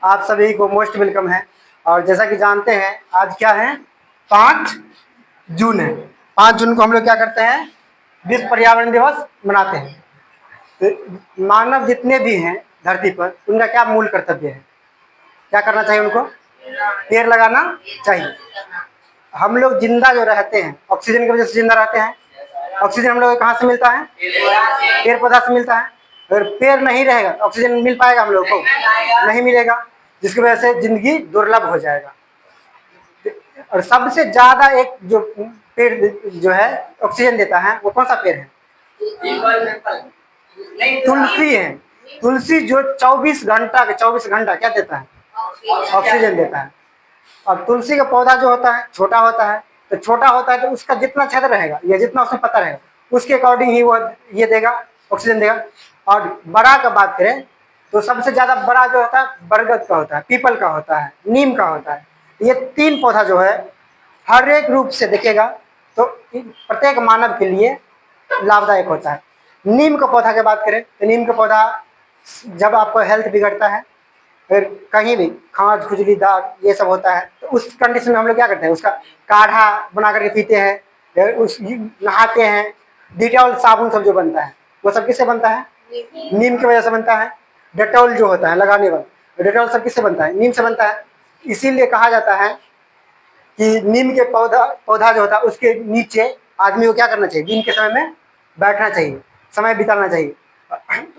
आप सभी को मोस्ट वेलकम है। और जैसा कि जानते हैं आज क्या है, 5 जून है। 5 जून को हम लोग क्या करते हैं, विश्व पर्यावरण दिवस मनाते हैं। तो मानव जितने भी हैं धरती पर, उनका क्या मूल कर्तव्य है, क्या करना चाहिए उनको? पेड़ लगाना चाहिए। हम लोग जिंदा जो रहते हैं ऑक्सीजन की वजह से जिंदा रहते हैं। ऑक्सीजन हम लोग को कहाँ से मिलता है? पेड़ पौधा से मिलता है। अगर पेड़ नहीं रहेगा तो ऑक्सीजन मिल पाएगा हम लोग को? नहीं मिलेगा, जिसकी वजह से जिंदगी दुर्लभ हो जाएगा। और सबसे ज्यादा एक जो पेड़ जो है ऑक्सीजन देता है वो कौन सा पेड़ है? तुलसी है। तुलसी जो 24 घंटा क्या देता है? ऑक्सीजन देता है। और तुलसी का पौधा जो होता है छोटा होता है, तो छोटा होता है तो उसका जितना क्षेत्र रहेगा या जितना उसमें पता रहेगा उसके अकॉर्डिंग ही वो ये देगा, ऑक्सीजन देगा। और बड़ा का बात करें तो सबसे ज्यादा बड़ा जो होता है बरगद का होता है, पीपल का होता है, नीम का होता है। ये 3 पौधा जो है हर एक रूप से देखेगा तो प्रत्येक मानव के लिए लाभदायक होता है। नीम का पौधा की बात करें तो नीम का पौधा जब आपको हेल्थ बिगड़ता है, फिर कहीं भी खांस खुजली दाग ये सब होता है, तो उस कंडीशन में हम लोग क्या करते हैं, उसका काढ़ा बना करके पीते हैं, फिर उस नहाते हैं। डिटॉल साबुन सब जो बनता है वो सब किससे बनता है? नीम की वजह से बनता है। डेटॉल जो होता है लगाने वाला, डेटॉल सब किससे बनता है? नीम से बनता है। इसीलिए कहा जाता है कि नीम के पौधा जो होता है उसके नीचे आदमी को क्या करना चाहिए, दिन के समय में बैठना चाहिए, समय बिताना चाहिए।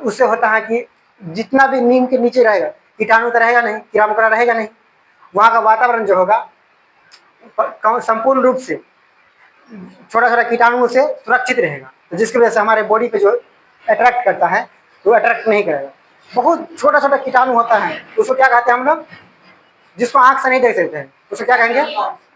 उससे होता है कि जितना भी नीम के नीचे रहेगा कीटाणु तो रहेगा नहीं, कीड़ा मकोड़ा रहेगा नहीं, वहाँ का वातावरण जो होगा संपूर्ण रूप से छोटा छोटा कीटाणुओं से सुरक्षित रहेगा, तो जिसकी वजह से हमारे बॉडी पे जो अट्रैक्ट करता है वो अट्रैक्ट नहीं करेगा। बहुत छोटा छोटा कीटाणु होता है, उसको क्या कहते हैं हम लोग, जिसको आंख से नहीं देख सकते हैं उसको क्या कहेंगे?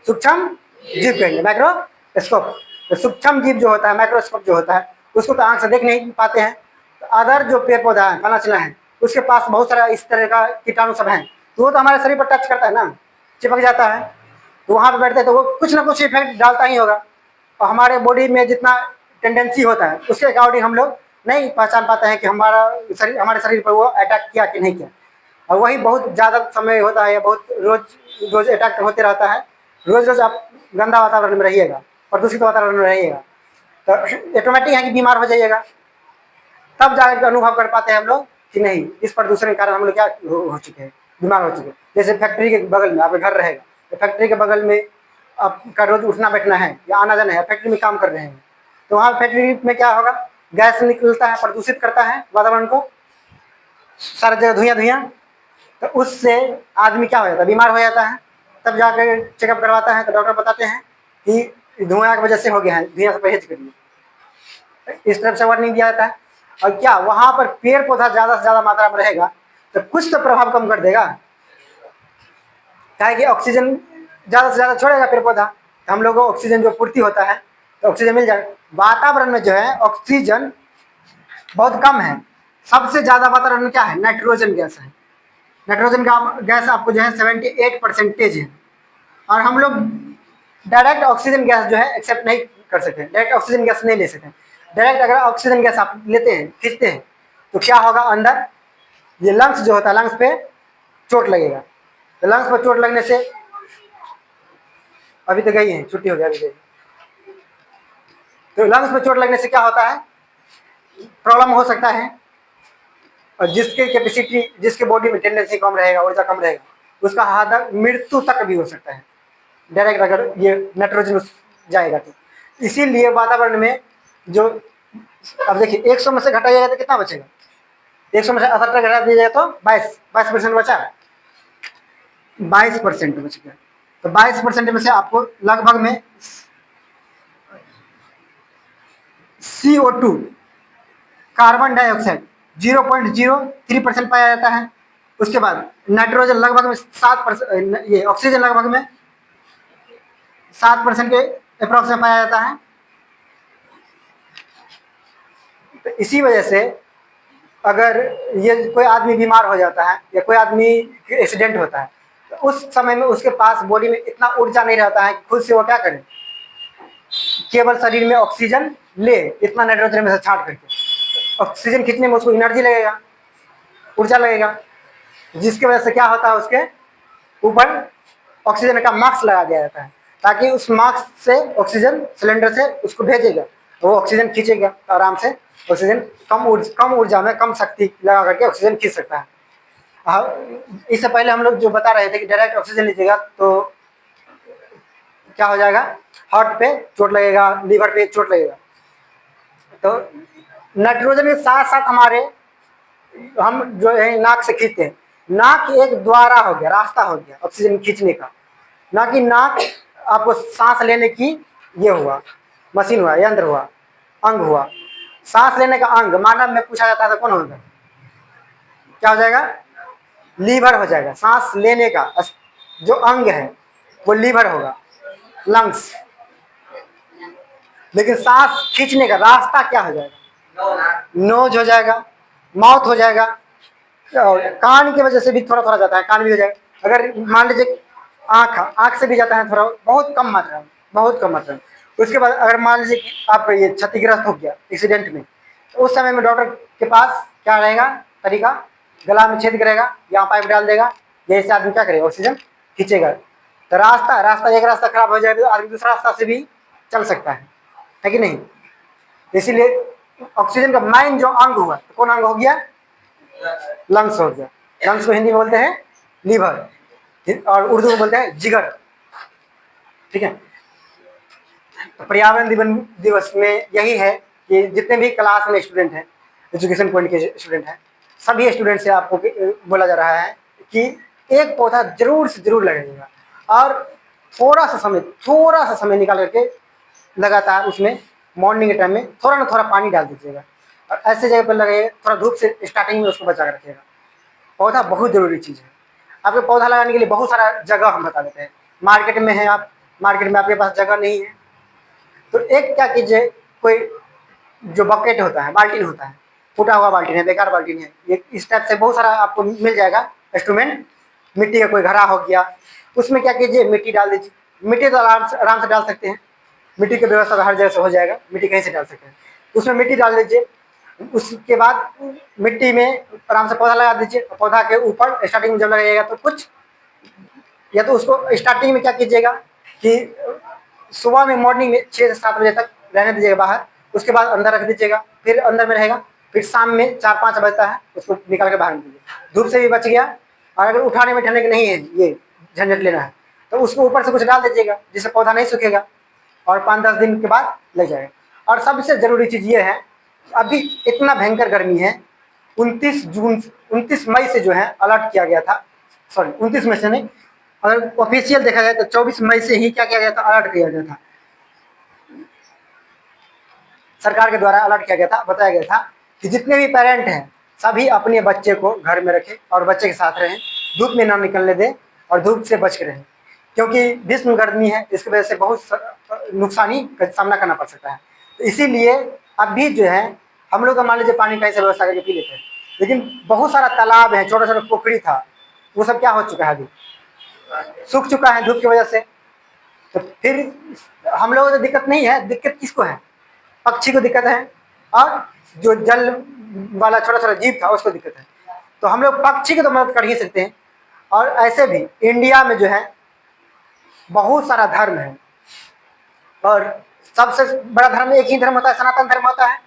सूक्ष्म जीव कहेंगे, माइक्रोस्कोप। तो सूक्ष्म जीव जो होता है, माइक्रोस्कोप जो होता है, उसको तो आंख से देख नहीं पाते हैं। तो अदर जो पेड़ पौधा है, फला चिला है, उसके पास बहुत सारा इस तरह का कीटाणु सब है, तो वो तो हमारे शरीर पर टच करता है ना, चिपक जाता है, तो वहाँ पर बैठते हैं तो वो कुछ ना कुछ इफेक्ट डालता ही होगा। और हमारे बॉडी में जितना टेंडेंसी होता है उसके अकॉर्डिंग हम लोग नहीं पहचान पाते हैं कि हमारे शरीर पर वो अटैक किया कि नहीं किया। और वही बहुत ज़्यादा समय होता है, बहुत रोज रोज अटैक होते रहता है। रोज रोज आप गंदा वातावरण में रहिएगा, प्रदूषित वातावरण में रहिएगा, तो ऑटोमेटिक है कि बीमार हो जाइएगा। तब जाकर अनुभव कर पाते हैं हम लोग कि नहीं, इस प्रदूषण के कारण हम लोग क्या हो चुके हैं, बीमार हो चुके हैं। जैसे फैक्ट्री के बगल में आपका घर रहेगा, तो फैक्ट्री के बगल में आपका रोज उठना बैठना है या आना जाना है, फैक्ट्री में काम कर रहे हैं, तो वहाँ फैक्ट्री में क्या होगा, गैस निकलता है, प्रदूषित करता है वातावरण को, सारा जगह धुआं धुआं, तो उससे आदमी क्या हो जाता है, बीमार हो जाता है। तब जाकर चेकअप करवाता है तो डॉक्टर बताते हैं कि धुआं की वजह से हो गया है, धुआं से परहेज करिए। इस तरफ से वार्निंग दिया जाता है। और क्या वहां पर पेड़ पौधा ज्यादा से ज्यादा मात्रा में रहेगा तो कुछ तो प्रभाव कम कर देगा, क्या है कि ऑक्सीजन ज्यादा से ज्यादा छोड़ेगा पेड़ पौधा, तो हम लोग को ऑक्सीजन जो पूर्ति होता है तो ऑक्सीजन मिल जाएगा। वातावरण में जो है ऑक्सीजन बहुत कम है, सबसे ज्यादा वातावरण में क्या है, नाइट्रोजन गैस है। नाइट्रोजन का गैस आपको जो है 78% है। और हम लोग डायरेक्ट ऑक्सीजन गैस जो है एक्सेप्ट नहीं कर सकते, डायरेक्ट ऑक्सीजन गैस नहीं ले सकते। डायरेक्ट अगर ऑक्सीजन गैस आप लेते हैं, खींचते हैं, तो क्या होगा, अंदर ये लंग्स जो होता है, लंग्स पे चोट लगेगा। तो लंग्स पर चोट लगने से, अभी तो गई है, छुट्टी हो गया, अभी गई, तो लंग्स पर चोट लगने से क्या होता है, प्रॉब्लम हो सकता है। और जिसके कैपेसिटी, जिसके बॉडी में टेंडेंसी कम रहेगा, ऊर्जा कम रहेगा, उसका हाथ मृत्यु तक भी हो सकता है डायरेक्ट अगर ये नाइट्रोजन जाएगा तो। इसीलिए वातावरण में जो, अब देखिए 100 में से घटाइएगा तो कितना बचेगा, 100 में से 78 घटा दिया जाए तो 22% बचा, 22% बच गया। तो 22% में से आपको लगभग में CO2 कार्बन डाइऑक्साइड 0.03% पाया जाता है। उसके बाद नाइट्रोजन लगभग में 7%, ये ऑक्सीजन लगभग में 7% के अप्रॉक्स में पाया जाता है। तो इसी वजह से अगर ये कोई आदमी बीमार हो जाता है या कोई आदमी एक्सीडेंट होता है, तो उस समय में उसके पास बॉडी में इतना ऊर्जा नहीं रहता है खुद से वो क्या करे, केवल शरीर में ऑक्सीजन ले, इतना नाइट्रोजन में से छांट करके। ऑक्सीजन खींचने में उसको एनर्जी लगेगा, ऊर्जा लगेगा। जिसकी वजह से क्या होता है, उसके ऊपर ऑक्सीजन का मास्क लगा दिया जाता है, ताकि उस मास्क से ऑक्सीजन सिलेंडर से उसको भेजेगा, तो वो ऑक्सीजन खींचेगा आराम से। ऑक्सीजन कम ऊर्जा में कम शक्ति लगा करके ऑक्सीजन खींच सकता है। इससे पहले हम लोग जो बता रहे थे कि डायरेक्ट ऑक्सीजन लीजिएगा तो क्या हो जाएगा, हार्ट पे चोट लगेगा, लीवर पे चोट लगेगा। तो नाइट्रोजन के साथ साथ हमारे हम जो है नाक से खींचते हैं, नाक एक द्वारा हो गया, रास्ता हो गया ऑक्सीजन खींचने का। ना कि नाक आपको सांस लेने की ये हुआ, मशीन हुआ, यंत्र हुआ, अंग हुआ। सांस लेने का अंग मानव में पूछा जाता है तो कौन होगा, क्या हो जाएगा, लीवर हो जाएगा। सांस लेने का जो अंग है वो लीवर होगा, लंग्स। लेकिन सांस खींचने का रास्ता क्या हो जाएगा, नोज हो जाएगा, माउथ हो जाएगा, और कान की वजह से भी थोड़ा थोड़ा जाता है, कान भी हो जाएगा। अगर मान लीजिए आँख से भी जाता है थोड़ा, बहुत कम मात्रा में, बहुत कम मात्रा में। उसके बाद अगर मान लीजिए कि आप ये क्षतिग्रस्त हो गया एक्सीडेंट में, तो उस समय में डॉक्टर के पास क्या रहेगा तरीका, गला में छेद करेगा, यहाँ पाइप डाल देगा, यही से आदमी क्या करेगा, ऑक्सीजन खींचेगा। तो रास्ता एक रास्ता खराब हो जाएगा तो आदमी दूसरा रास्ता से भी चल सकता है कि नहीं। इसीलिए ऑक्सीजन का मेन जो अंग हुआ, तो कौन अंग हो गया, लंग्स हो गया। लंग्स को हिंदी में बोलते हैं लीवर, और उर्दू में बोलते हैं जिगर। ठीक है। तो पर्यावरण दिवस में यही है कि जितने भी क्लास में स्टूडेंट हैं, एजुकेशन पॉइंट के स्टूडेंट हैं, सभी स्टूडेंट से आपको बोला जा रहा है कि एक पौधा जरूर से जरूर लगाइएगा, और थोड़ा सा समय निकाल करके लगातार उसमें मॉर्निंग के टाइम में थोड़ा ना थोड़ा पानी डाल दीजिएगा, और ऐसे जगह पर लगाइएगा, थोड़ा धूप से स्टार्टिंग में उसको बचा कर रखिएगा। पौधा बहुत जरूरी चीज़ है। आपके पौधा लगाने के लिए बहुत सारा जगह हम बता देते हैं। मार्केट में है, आप मार्केट में आपके पास जगह नहीं है, तो एक क्या कीजिए, कोई जो बकेट होता है, बाल्टीन होता है, फूटा हुआ बाल्टीन है, बेकार बाल्टीन है, ये इस टाइप से बहुत सारा आपको मिल जाएगा इंस्ट्रूमेंट। मिट्टी का कोई घड़ा हो गया, उसमें क्या कीजिए, मिट्टी डाल दीजिए। मिट्टी तो आराम से डाल सकते हैं, मिट्टी की व्यवस्था तो हर जगह से हो जाएगा, मिट्टी कहीं से डाल सकते हैं। उसमें मिट्टी डाल दीजिए, उसके बाद मिट्टी में आराम से पौधा लगा दीजिए। पौधा के ऊपर स्टार्टिंग में जब लगाइएगा तो कुछ, या तो उसको स्टार्टिंग में क्या कीजिएगा कि सुबह में मॉर्निंग में 6 से 7 बजे तक रहने दीजिएगा बाहर, उसके बाद अंदर रख दीजिएगा, फिर अंदर में रहेगा, फिर शाम में 4-5 बजता है उसको निकाल के बाहर दीजिए। धूप से भी बच गया, और अगर उठाने बैठाने के नहीं है, ये झंझट लेना है, तो उसको ऊपर से कुछ डाल दीजिएगा जिससे पौधा नहीं सूखेगा, और 5-10 दिन के बाद लग जाएगा। और सबसे ज़रूरी चीज़ ये है, अभी इतना भयंकर गर्मी है, 29 मई से जो है अलर्ट किया गया था, सॉरी 29 मई से नहीं, अगर ऑफिशियल देखा जाए तो 24 मई से ही क्या किया गया था, अलर्ट किया गया था, सरकार के द्वारा अलर्ट किया गया था, बताया गया था कि जितने भी पेरेंट हैं सभी अपने बच्चे को घर में रखें और बच्चे के साथ रहें, धूप में ना निकलने दें और धूप से बच के रहें, क्योंकि भीषण गर्मी है, इसकी वजह से बहुत नुकसानी का सामना करना पड़ सकता है। तो इसीलिए अभी जो है हम लोग मान लीजिए पानी कहीं से व्यवस्था करके पी लेते हैं, लेकिन बहुत सारा तालाब है, छोटा छोटा पोखरी था, वो सब क्या हो चुका है, अभी सूख चुका है धूप की वजह से। तो फिर हम लोगों को दिक्कत नहीं है, दिक्कत किसको है, पक्षी को दिक्कत है, और जो जल वाला छोटा छोटा जीव था उसको दिक्कत है। तो हम लोग पक्षी की तो मदद कर ही सकते हैं। और ऐसे भी इंडिया में जो है बहुत सारा धर्म है, और सबसे बड़ा धर्म एक ही धर्म होता है, सनातन धर्म होता है।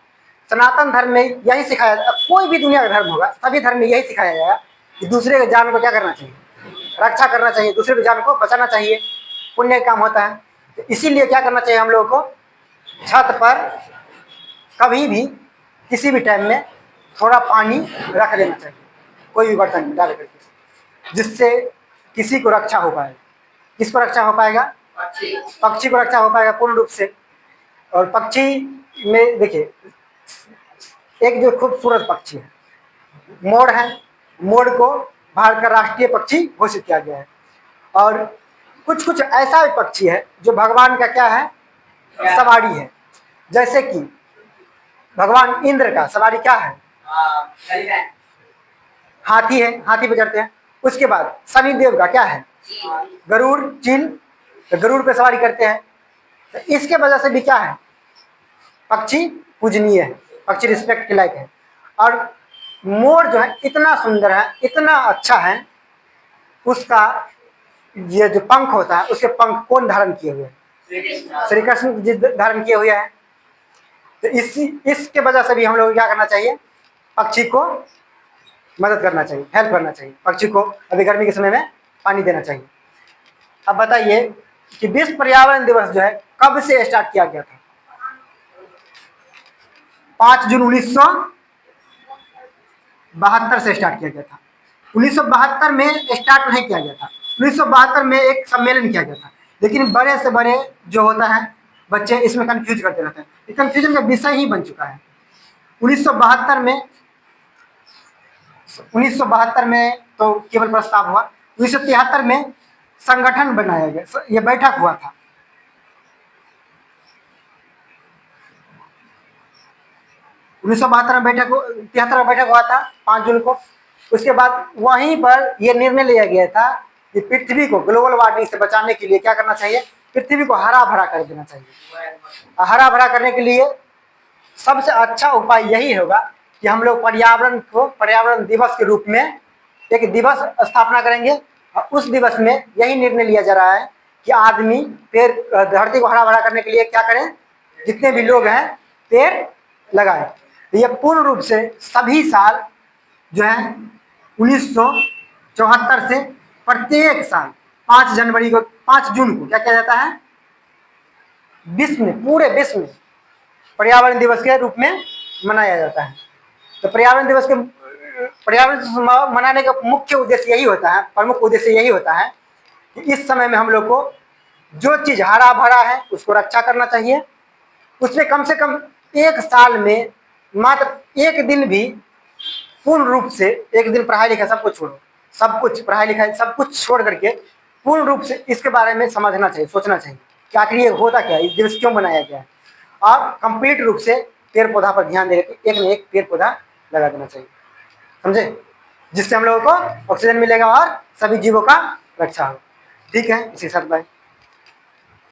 सनातन धर्म में यही सिखाया, कोई भी दुनिया का धर्म होगा, सभी धर्म में यही सिखाया जाएगा कि दूसरे के जान को क्या करना चाहिए, रक्षा करना चाहिए, दूसरे के जान को बचाना चाहिए, पुण्य काम होता है। तो इसीलिए क्या करना चाहिए हम लोगों को, छत पर कभी भी किसी भी टाइम में थोड़ा पानी रख देना चाहिए, कोई भी बर्तन में डाल करके, जिससे किसी को रक्षा हो पाएगा। किसको रक्षा हो पाएगा, पक्षी को रक्षा हो पाएगा पूर्ण रूप से। और पक्षी में देखिए एक जो खूबसूरत पक्षी है, मोर है, मोर को भारत का राष्ट्रीय पक्षी घोषित किया गया है। और कुछ कुछ ऐसा भी पक्षी है जो भगवान का क्या है, सवारी है। जैसे कि भगवान इंद्र का सवारी क्या है, हाथी है, हाथी पे चढ़ते हैं। उसके बाद शनि देव का क्या है, गरुड़, चील, तो गरुड़ पे सवारी करते हैं। तो इसके वजह से भी क्या है, पक्षी पूजनीय है, पक्षी रिस्पेक्ट के लायक है। और मोर जो है इतना सुंदर है, इतना अच्छा है, उसका ये जो पंख होता है, उसके पंख कौन धारण किए हुए हैं? श्री कृष्ण जी धारण किए हुए हैं। तो इसके वजह से भी हम लोग को क्या करना चाहिए? पक्षी को मदद करना चाहिए, हेल्प करना चाहिए। पक्षी को अभी गर्मी के समय में पानी देना चाहिए। अब बताइए कि विश्व पर्यावरण दिवस जो है कब से स्टार्ट किया गया था? 5 जून 1972 से स्टार्ट किया गया था। 1972 में स्टार्ट नहीं किया गया था, 1972 में एक सम्मेलन किया गया था। लेकिन बड़े से बड़े जो होता है बच्चे इसमें कंफ्यूज करते रहते हैं, ये कंफ्यूजन का विषय ही बन चुका है। 1972 में 1972 में तो केवल प्रस्ताव हुआ। 1973 में संगठन बनाया गया, यह बैठक हुआ था। 1972 में बैठक 73 में बैठक हुआ था 5 जून को। उसके बाद वहीं पर यह निर्णय लिया गया था कि पृथ्वी को ग्लोबल वार्मिंग से बचाने के लिए क्या करना चाहिए? पृथ्वी को हरा भरा कर देना चाहिए। हरा भरा करने के लिए सबसे अच्छा उपाय यही होगा कि हम लोग पर्यावरण को पर्यावरण दिवस के रूप में एक दिवस स्थापना करेंगे। और उस दिवस में यही निर्णय लिया जा रहा है कि आदमी पेड़ धरती को हरा भरा करने के लिए क्या करें? जितने भी लोग हैं पेड़ लगाएं। ये पूर्ण रूप से सभी साल जो है 1974 से प्रत्येक साल 5 जनवरी को 5 जून को क्या किया जाता है? विश्व में, पूरे विश्व में पर्यावरण दिवस के रूप में मनाया जाता है। तो पर्यावरण दिवस मनाने का मुख्य उद्देश्य यही होता है, प्रमुख उद्देश्य यही होता है कि इस समय में हम लोग को जो चीज हरा भरा है उसको रक्षा करना चाहिए। उसमें कम से कम एक साल में मात्र एक दिन भी पूर्ण रूप से, एक दिन पढ़ाई लिखाई सब कुछ छोड़ो, सब कुछ पढ़ाई लिखाई सब कुछ छोड़ करके पूर्ण रूप से इसके बारे में समझना चाहिए, सोचना चाहिए कि आखिर ये होता क्या है, इस दिवस क्यों मनाया गया है। और कंप्लीट रूप से पेड़ पौधा पर ध्यान दे के एक न एक पेड़ पौधा लगा देना चाहिए, समझे? जिससे हम लोगों को ऑक्सीजन मिलेगा और सभी जीवों का रक्षा हो। ठीक है, इसी के साथ बाय।